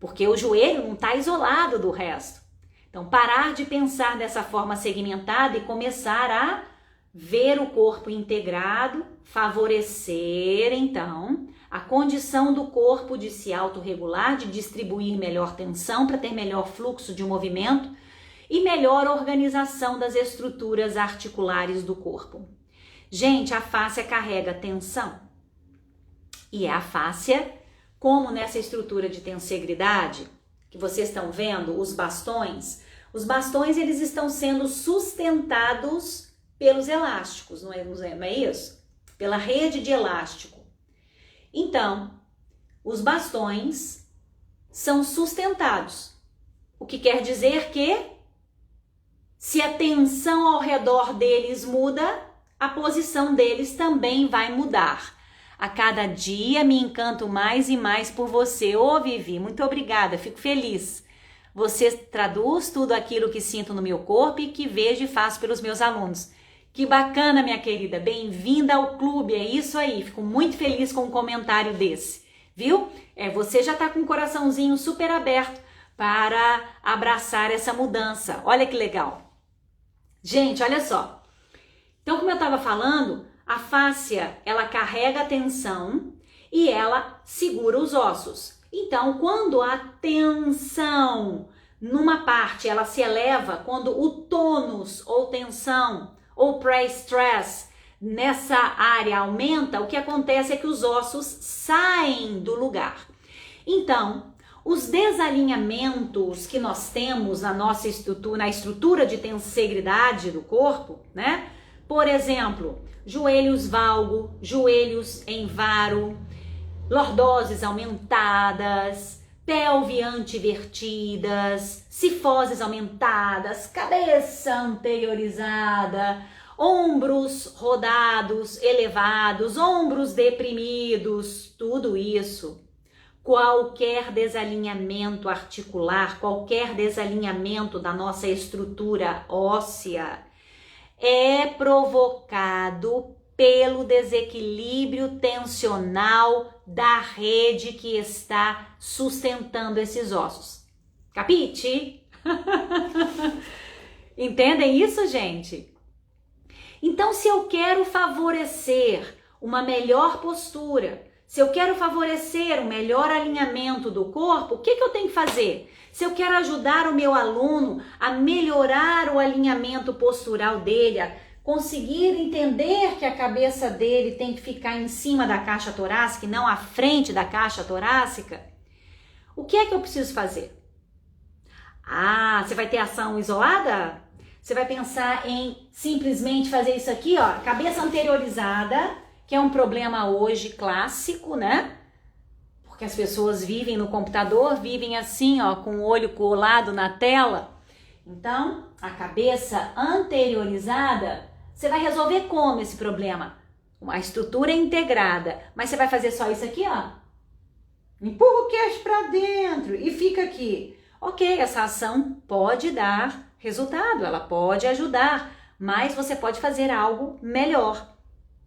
A: porque o joelho não está isolado do resto. Então, parar de pensar dessa forma segmentada e começar a ver o corpo integrado, favorecer, então, a condição do corpo de se autorregular, de distribuir melhor tensão para ter melhor fluxo de movimento e melhor organização das estruturas articulares do corpo. Gente, a fáscia carrega tensão e é a fáscia como nessa estrutura de tensegridade, que vocês estão vendo, os bastões eles estão sendo sustentados pelos elásticos, não é isso? Pela rede de elástico. Então, os bastões são sustentados, o que quer dizer que se a tensão ao redor deles muda, a posição deles também vai mudar. A cada dia me encanto mais e mais por você. Ô, Vivi, muito obrigada, fico feliz. Você traduz tudo aquilo que sinto no meu corpo e que vejo e faço pelos meus alunos. Que bacana, minha querida, bem-vinda ao clube, é isso aí. Fico muito feliz com um comentário desse, viu? Você já tá com um coraçãozinho super aberto para abraçar essa mudança. Olha que legal. Gente, olha só. Então, como eu estava falando, a fáscia, ela carrega a tensão e ela segura os ossos. Então, quando a tensão numa parte, ela se eleva, quando o tônus ou tensão ou pré-stress nessa área aumenta, o que acontece é que os ossos saem do lugar. Então, os desalinhamentos que nós temos na nossa estrutura, na estrutura de tensegridade do corpo, né? Por exemplo, joelhos valgo, joelhos em varo, lordoses aumentadas, pelve antivertidas, cifoses aumentadas, cabeça anteriorizada, ombros rodados, elevados, ombros deprimidos, tudo isso. Qualquer desalinhamento articular, qualquer desalinhamento da nossa estrutura óssea é provocado pelo desequilíbrio tensional da rede que está sustentando esses ossos. Capite? Entendem isso, gente? Então, se eu quero favorecer uma melhor postura, se eu quero favorecer um melhor alinhamento do corpo, o que eu tenho que fazer? Se eu quero ajudar o meu aluno a melhorar o alinhamento postural dele, a conseguir entender que a cabeça dele tem que ficar em cima da caixa torácica e não à frente da caixa torácica, o que é que eu preciso fazer? Você vai ter ação isolada? Você vai pensar em simplesmente fazer isso aqui, ó, cabeça anteriorizada, que é um problema hoje clássico, né? Porque as pessoas vivem no computador, vivem assim, ó, com o olho colado na tela. Então, a cabeça anteriorizada, você vai resolver como esse problema? Uma estrutura integrada, mas você vai fazer só isso aqui, ó. Empurra o queixo para dentro e fica aqui. Ok, essa ação pode dar resultado, ela pode ajudar, mas você pode fazer algo melhor.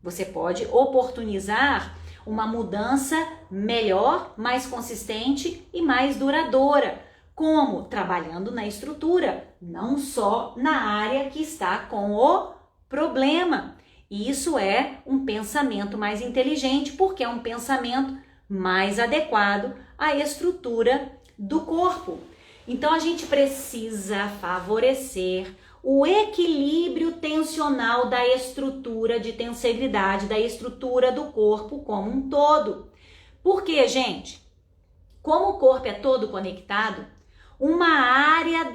A: Você pode oportunizar uma mudança melhor, mais consistente e mais duradoura. Como? Trabalhando na estrutura, não só na área que está com o problema. Isso é um pensamento mais inteligente, porque é um pensamento mais adequado à estrutura do corpo. Então, a gente precisa favorecer o equilíbrio tensional da estrutura de tensegridade, da estrutura do corpo como um todo. Por quê, gente? Como o corpo é todo conectado, uma área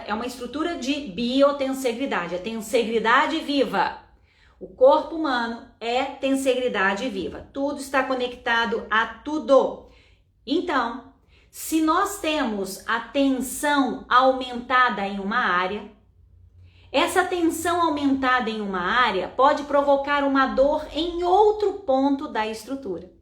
A: é uma estrutura de biotensegridade, é tensegridade viva. O corpo humano é tensegridade viva. Tudo está conectado a tudo. Então, se nós temos a tensão aumentada em uma área, essa tensão aumentada em uma área pode provocar uma dor em outro ponto da estrutura.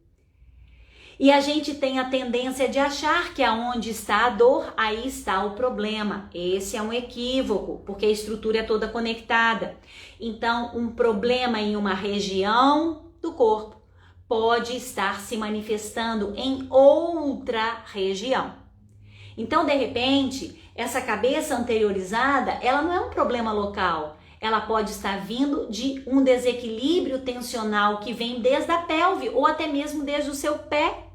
A: E a gente tem a tendência de achar que aonde está a dor, aí está o problema. Esse é um equívoco, porque a estrutura é toda conectada. Então, um problema em uma região do corpo pode estar se manifestando em outra região. Então, de repente, essa cabeça anteriorizada, ela não é um problema local. Ela pode estar vindo de um desequilíbrio tensional que vem desde a pelve ou até mesmo desde o seu pé.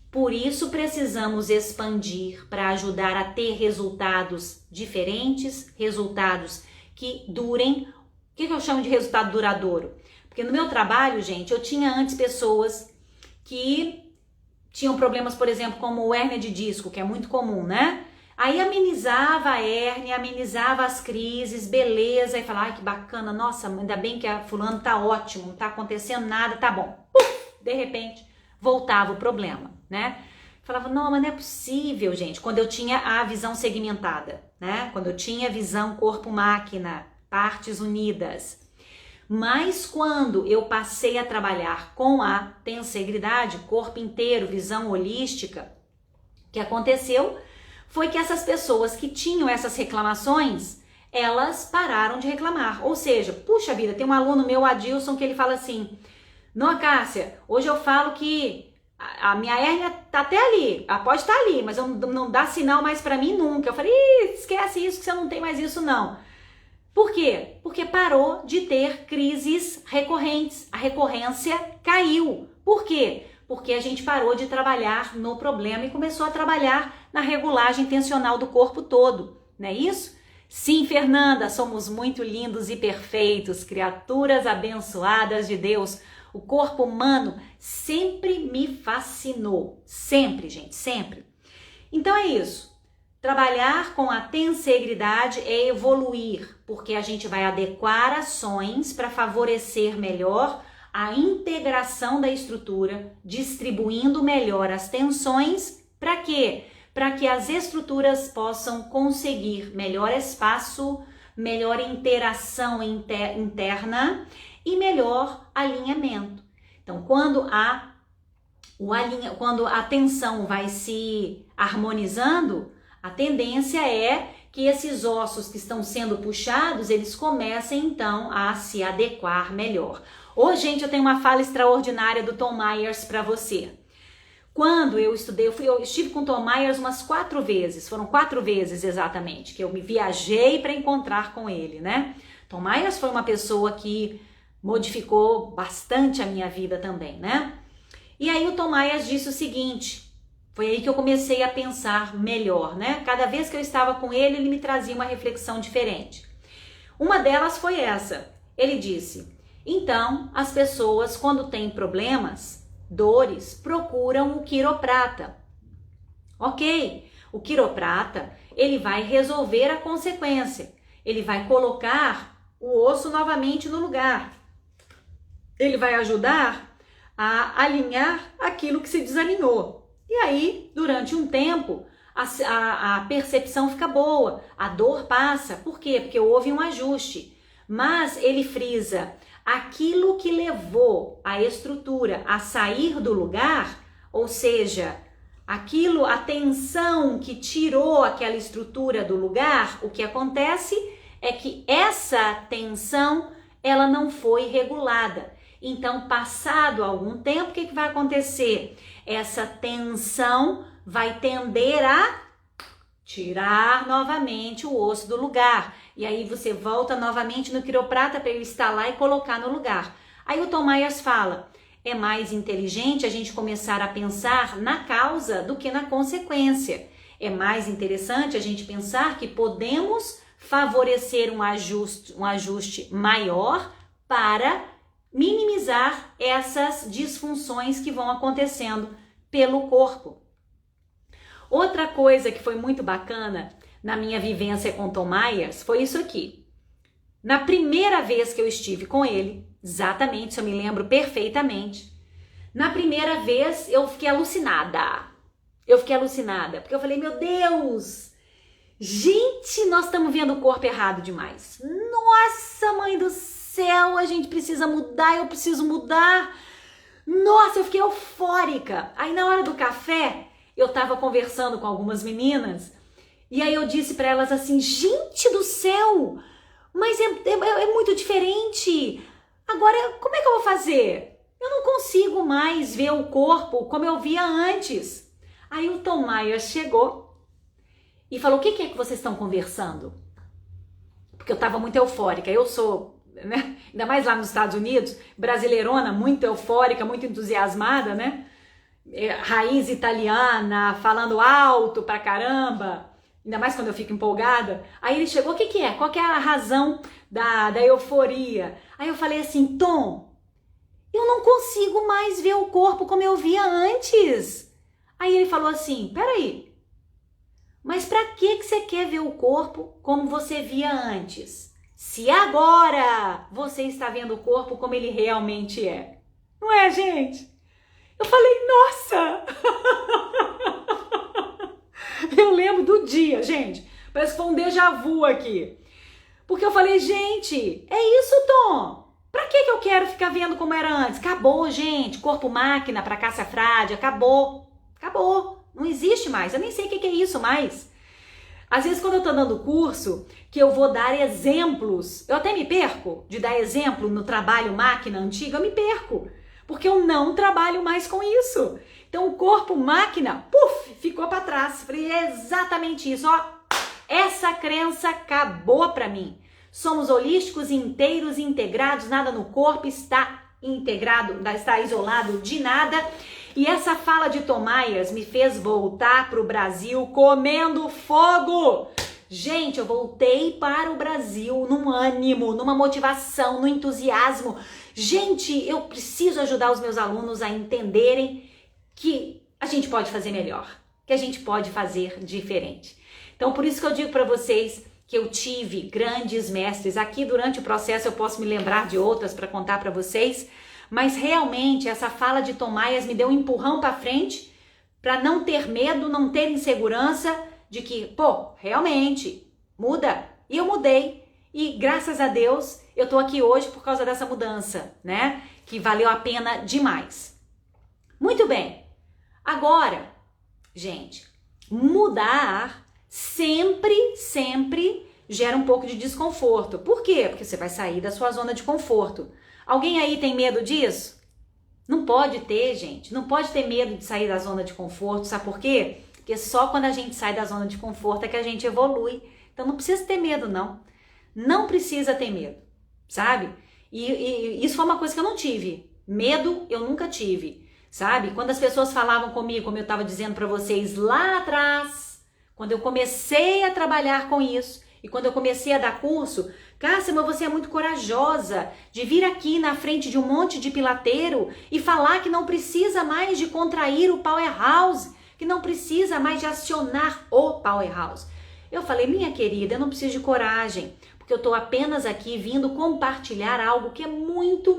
A: Por isso, precisamos expandir para ajudar a ter resultados diferentes, resultados que durem. O que eu chamo de resultado duradouro? Porque no meu trabalho, gente, eu tinha antes pessoas que tinham problemas, por exemplo, como hérnia de disco, que é muito comum, né? Aí amenizava a hérnia, amenizava as crises, beleza, e falava, ai que bacana, nossa, ainda bem que a fulano tá ótimo, não tá acontecendo nada, tá bom. De repente, voltava o problema, né? Falava, não, mas não é possível, gente, quando eu tinha a visão segmentada, né? Quando eu tinha visão corpo-máquina, partes unidas. Mas quando eu passei a trabalhar com a tensegridade, corpo inteiro, visão holística, o que aconteceu foi que essas pessoas que tinham essas reclamações, elas pararam de reclamar. Ou seja, puxa vida, tem um aluno meu, Adilson, que ele fala assim, não, Cássia, hoje eu falo que a minha hérnia tá até ali, ela pode estar ali, mas não dá sinal mais pra mim nunca. Eu falei, esquece isso que você não tem mais isso não. Por quê? Porque parou de ter crises recorrentes, a recorrência caiu. Por quê? Porque a gente parou de trabalhar no problema e começou a trabalhar na regulagem tensional do corpo todo, não é isso? Sim, Fernanda, somos muito lindos e perfeitos, criaturas abençoadas de Deus. O corpo humano sempre me fascinou, sempre, gente, sempre. Então é isso. Trabalhar com a tensegridade é evoluir, porque a gente vai adequar ações para favorecer melhor a integração da estrutura, distribuindo melhor as tensões, para quê? Para que as estruturas possam conseguir melhor espaço, melhor interação interna e melhor alinhamento. Então, quando a tensão vai se harmonizando, a tendência é que esses ossos que estão sendo puxados, eles comecem então a se adequar melhor. Ô, gente, eu tenho uma fala extraordinária do Tom Myers para você. Quando eu estudei, eu estive com o Tom Myers umas 4 vezes, foram 4 vezes exatamente, que eu me viajei para encontrar com ele, né? Tom Myers foi uma pessoa que modificou bastante a minha vida também, né? E aí o Tom Myers disse o seguinte, foi aí que eu comecei a pensar melhor, né? Cada vez que eu estava com ele, ele me trazia uma reflexão diferente. Uma delas foi essa, ele disse, então as pessoas quando têm problemas, dores, procuram o quiroprata. Ok, o quiroprata, ele vai resolver a consequência, ele vai colocar o osso novamente no lugar, ele vai ajudar a alinhar aquilo que se desalinhou. E aí, durante um tempo, a percepção fica boa, a dor passa. Por quê? Porque houve um ajuste. Mas ele frisa, aquilo que levou a estrutura a sair do lugar, ou seja, a tensão que tirou aquela estrutura do lugar, o que acontece é que essa tensão, ela não foi regulada. Então, passado algum tempo, o que vai acontecer? Essa tensão vai tender a tirar novamente o osso do lugar. E aí você volta novamente no quiroprata para ele instalar e colocar no lugar. Aí o Tom Myers fala, é mais inteligente a gente começar a pensar na causa do que na consequência. É mais interessante a gente pensar que podemos favorecer um ajuste maior para minimizar essas disfunções que vão acontecendo pelo corpo. Outra coisa que foi muito bacana na minha vivência com Tom Myers foi isso aqui. Na primeira vez que eu estive com ele, exatamente, isso eu me lembro perfeitamente, na primeira vez eu fiquei alucinada. Porque eu falei, meu Deus, gente, nós estamos vendo o corpo errado demais. Nossa, mãe do céu, a gente precisa mudar, eu preciso mudar. Nossa, eu fiquei eufórica. Aí na hora do café, eu tava conversando com algumas meninas e aí eu disse para elas assim, gente do céu, mas é muito diferente. Agora, como é que eu vou fazer? Eu não consigo mais ver o corpo como eu via antes. Aí o Tom Myers chegou e falou, o que é que vocês estão conversando? Porque eu tava muito eufórica, eu sou, né? Ainda mais lá nos Estados Unidos, brasileirona, muito eufórica, muito entusiasmada, né? Raiz italiana, falando alto pra caramba, ainda mais quando eu fico empolgada. Aí ele chegou, o que é? Qual que é a razão da euforia? Aí eu falei assim, Tom, eu não consigo mais ver o corpo como eu via antes. Aí ele falou assim, peraí, mas pra que você quer ver o corpo como você via antes? Se agora você está vendo o corpo como ele realmente é. Não é, gente? Eu falei, nossa! Eu lembro do dia, gente. Parece que foi um déjà vu aqui. Porque eu falei, gente, é isso, Tom. Pra que eu quero ficar vendo como era antes? Acabou, gente. Corpo máquina pra Cássia Frade, acabou. Acabou. Não existe mais. Eu nem sei o que é isso mais. Às vezes, quando eu tô dando curso, que eu vou dar exemplos, eu até me perco de dar exemplo no trabalho máquina antiga, eu me perco. Porque eu não trabalho mais com isso. Então, o corpo máquina, puf, ficou para trás. Falei, é exatamente isso. Ó, essa crença acabou para mim. Somos holísticos, inteiros, integrados, nada no corpo está integrado, está isolado de nada. E essa fala de Tom Myers me fez voltar para o Brasil comendo fogo. Gente, eu voltei para o Brasil num ânimo, numa motivação, no entusiasmo. Gente, eu preciso ajudar os meus alunos a entenderem que a gente pode fazer melhor, que a gente pode fazer diferente. Então, por isso que eu digo para vocês que eu tive grandes mestres. Aqui, durante o processo, eu posso me lembrar de outras para contar para vocês. Mas realmente essa fala de Tom Myers me deu um empurrão para frente para não ter medo, não ter insegurança de que, pô, realmente muda. E eu mudei. E graças a Deus eu tô aqui hoje por causa dessa mudança, né? Que valeu a pena demais. Muito bem. Agora, gente, mudar sempre gera um pouco de desconforto. Por quê? Porque você vai sair da sua zona de conforto. Alguém aí tem medo disso? Não pode ter, gente. Não pode ter medo de sair da zona de conforto. Sabe por quê? Porque só quando a gente sai da zona de conforto é que a gente evolui. Então não precisa ter medo, não. Não precisa ter medo, sabe? E isso foi uma coisa que eu não tive. Medo eu nunca tive, sabe? Quando as pessoas falavam comigo, como eu estava dizendo para vocês lá atrás, quando eu comecei a trabalhar com isso, e quando eu comecei a dar curso, Cássia, mas você é muito corajosa de vir aqui na frente de um monte de pilateiro e falar que não precisa mais de contrair o powerhouse, que não precisa mais de acionar o powerhouse. Eu falei, minha querida, eu não preciso de coragem, porque eu estou apenas aqui vindo compartilhar algo que é muito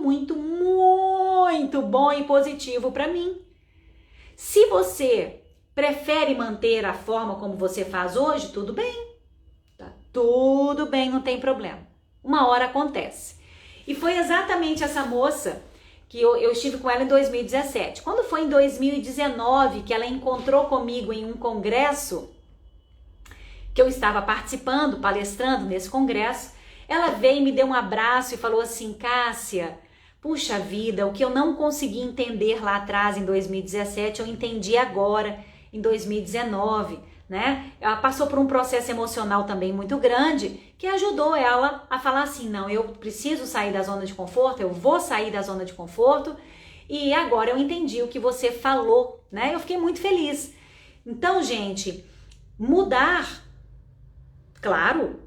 A: bom e positivo para mim. Se você prefere manter a forma como você faz hoje, tudo bem. Tudo bem, não tem problema. Uma hora acontece. E foi exatamente essa moça que eu estive com ela em 2017. Quando foi em 2019 que ela encontrou comigo em um congresso, que eu estava participando, palestrando nesse congresso, ela veio e me deu um abraço e falou assim, Cássia, puxa vida, o que eu não consegui entender lá atrás em 2017, eu entendi agora em 2019, né? Ela passou por um processo emocional também muito grande que ajudou ela a falar assim, não, eu preciso sair da zona de conforto, eu vou sair da zona de conforto e agora eu entendi o que você falou, né? Eu fiquei muito feliz. Então, gente, mudar, claro,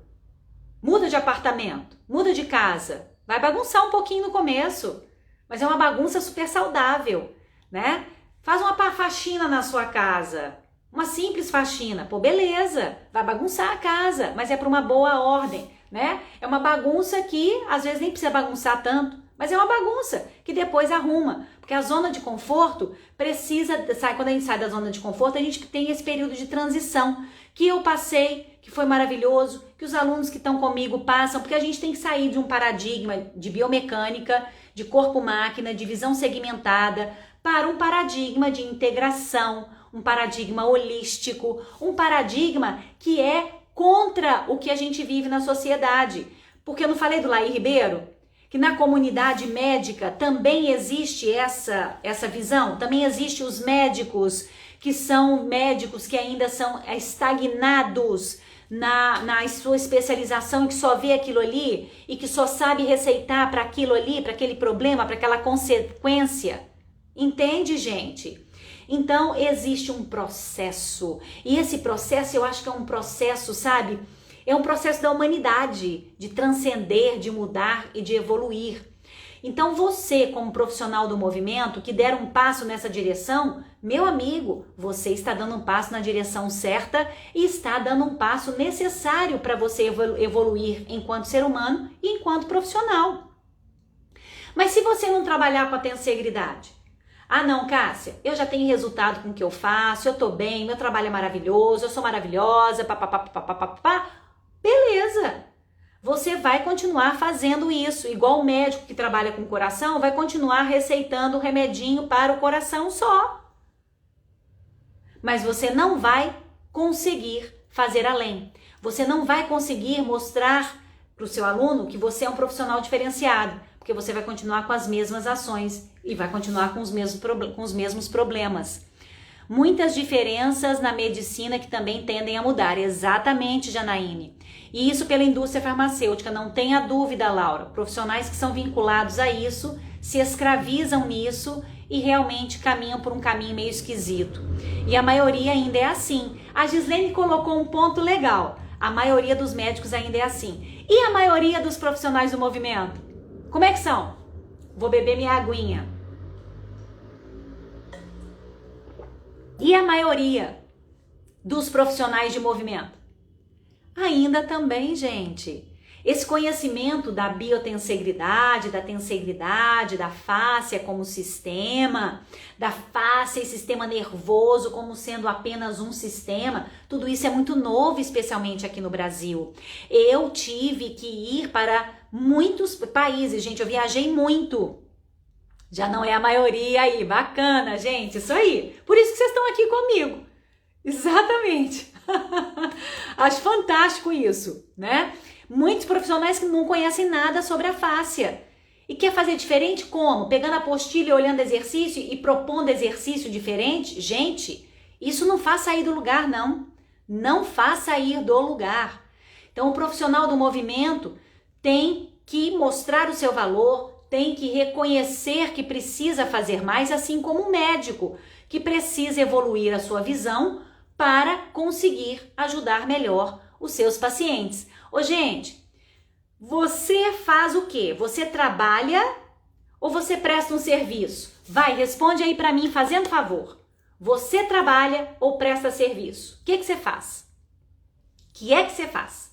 A: muda de apartamento, muda de casa, vai bagunçar um pouquinho no começo, mas é uma bagunça super saudável, né? Faz uma faxina na sua casa, uma simples faxina, pô, beleza, vai bagunçar a casa, mas é para uma boa ordem, né? É uma bagunça que às vezes nem precisa bagunçar tanto, mas é uma bagunça que depois arruma, porque a zona de conforto precisa, quando a gente sai da zona de conforto, a gente tem esse período de transição que eu passei, que foi maravilhoso, que os alunos que estão comigo passam, porque a gente tem que sair de um paradigma de biomecânica, de corpo-máquina, de visão segmentada, para um paradigma de integração, um paradigma holístico, um paradigma que é contra o que a gente vive na sociedade. Porque eu não falei do Laí Ribeiro? Que na comunidade médica também existe essa visão, também existe os médicos que são médicos que ainda são estagnados na sua especialização e que só vê aquilo ali e que só sabe receitar para aquilo ali, para aquele problema, para aquela consequência. Entende, gente? Então, existe um processo. E esse processo, eu acho que é um processo, sabe? É um processo da humanidade, de transcender, de mudar e de evoluir. Então você, como profissional do movimento, que der um passo nessa direção, meu amigo, você está dando um passo na direção certa e está dando um passo necessário para você evoluir enquanto ser humano e enquanto profissional. Mas se você não trabalhar com a tensegridade, ah não, Cássia, eu já tenho resultado com o que eu faço, eu tô bem, meu trabalho é maravilhoso, eu sou maravilhosa, papapá, beleza. Você vai continuar fazendo isso, igual o médico que trabalha com o coração vai continuar receitando o remedinho para o coração só. Mas você não vai conseguir fazer além. Você não vai conseguir mostrar para o seu aluno que você é um profissional diferenciado, porque você vai continuar com as mesmas ações e vai continuar com os mesmos problemas. Muitas diferenças na medicina que também tendem a mudar, exatamente, Janaíne. E isso pela indústria farmacêutica, não tenha dúvida, Laura. Profissionais que são vinculados a isso, se escravizam nisso e realmente caminham por um caminho meio esquisito. E a maioria ainda é assim. A Gislene colocou um ponto legal. A maioria dos médicos ainda é assim. E a maioria dos profissionais do movimento? Como é que são? Vou beber minha aguinha. E a maioria dos profissionais de movimento? Ainda também, gente. Esse conhecimento da biotensegridade, da fáscia como sistema, da fáscia e sistema nervoso como sendo apenas um sistema, tudo isso é muito novo, especialmente aqui no Brasil. Eu tive que ir para muitos países, gente, eu viajei muito. Já não é a maioria aí, bacana, gente, isso aí. Por isso que vocês estão aqui comigo. Exatamente. Acho fantástico isso, né? Muitos profissionais que não conhecem nada sobre a fáscia. E quer fazer diferente como? Pegando a apostila e olhando exercício e propondo exercício diferente? Gente, isso não faz sair do lugar, não. Não faz sair do lugar. Então, o profissional do movimento tem que mostrar o seu valor, tem que reconhecer que precisa fazer mais, assim como o médico, que precisa evoluir a sua visão para conseguir ajudar melhor os seus pacientes. Ô, gente, você faz o quê? Você trabalha ou você presta um serviço? Vai, responde aí para mim, fazendo favor. Você trabalha ou presta serviço? O que você faz? O que é que você faz?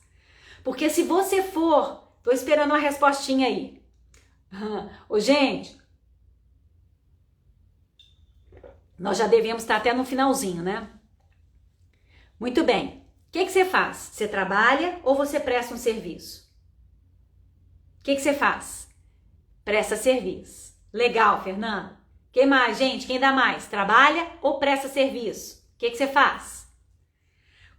A: Porque se você for... Tô esperando uma respostinha aí. Ô, gente, nós já devemos estar até no finalzinho, né? Muito bem. O que você faz? Você trabalha ou você presta um serviço? O que você faz? Presta serviço. Legal, Fernanda. Quem mais, gente? Quem dá mais? Trabalha ou presta serviço? O que você faz?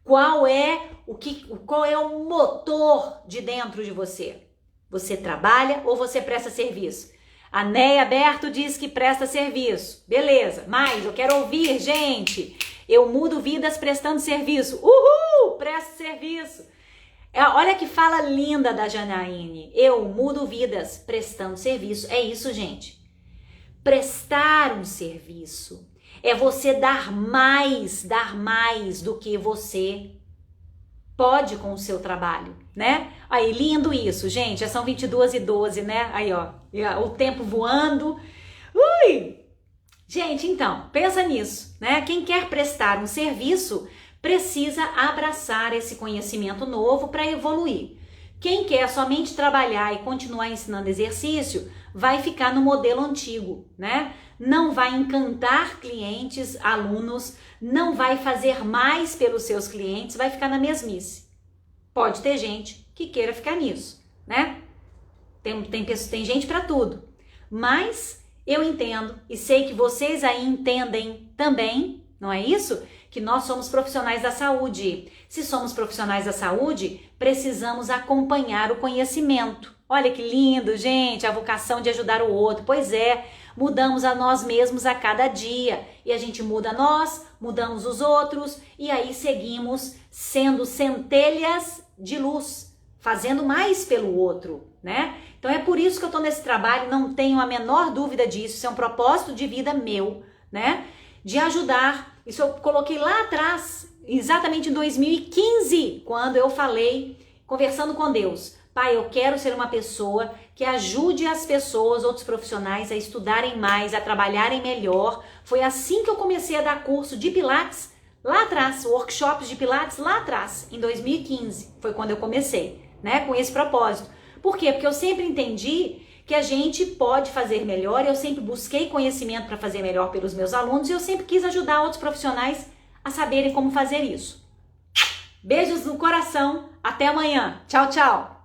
A: Qual é o motor de dentro de você? Você trabalha ou você presta serviço? A Neia Berto diz que presta serviço. Beleza, mas eu quero ouvir, gente. Eu mudo vidas prestando serviço. Uhul! Presto serviço. Olha que fala linda da Janaíne. Eu mudo vidas prestando serviço. É isso, gente. Prestar um serviço é você dar mais do que você pode com o seu trabalho, né? Aí, lindo isso, gente. Já são 22h12, né? Aí, ó, o tempo voando. Ui! Gente, então, pensa nisso, né? Quem quer prestar um serviço precisa abraçar esse conhecimento novo para evoluir. Quem quer somente trabalhar e continuar ensinando exercício vai ficar no modelo antigo, né? Não vai encantar clientes, alunos, não vai fazer mais pelos seus clientes, vai ficar na mesmice. Pode ter gente que queira ficar nisso, né? Tem gente para tudo. Mas eu entendo e sei que vocês aí entendem também, não é isso? Que nós somos profissionais da saúde. Se somos profissionais da saúde, precisamos acompanhar o conhecimento. Olha que lindo, gente, a vocação de ajudar o outro. Pois é, mudamos a nós mesmos a cada dia. E a gente muda nós, mudamos os outros e aí seguimos sendo centelhas de luz, fazendo mais pelo outro, né? Então é por isso que eu tô nesse trabalho, não tenho a menor dúvida disso. Isso é um propósito de vida meu, né? De ajudar. Isso eu coloquei lá atrás, exatamente em 2015, quando eu falei, conversando com Deus, Pai, eu quero ser uma pessoa que ajude as pessoas, outros profissionais, a estudarem mais, a trabalharem melhor. Foi assim que eu comecei a dar curso de Pilates lá atrás, workshops de Pilates lá atrás, em 2015. Foi quando eu comecei, né, com esse propósito. Por quê? Porque eu sempre entendi que a gente pode fazer melhor, eu sempre busquei conhecimento para fazer melhor pelos meus alunos e eu sempre quis ajudar outros profissionais a saberem como fazer isso. Beijos no coração, até amanhã. Tchau, tchau!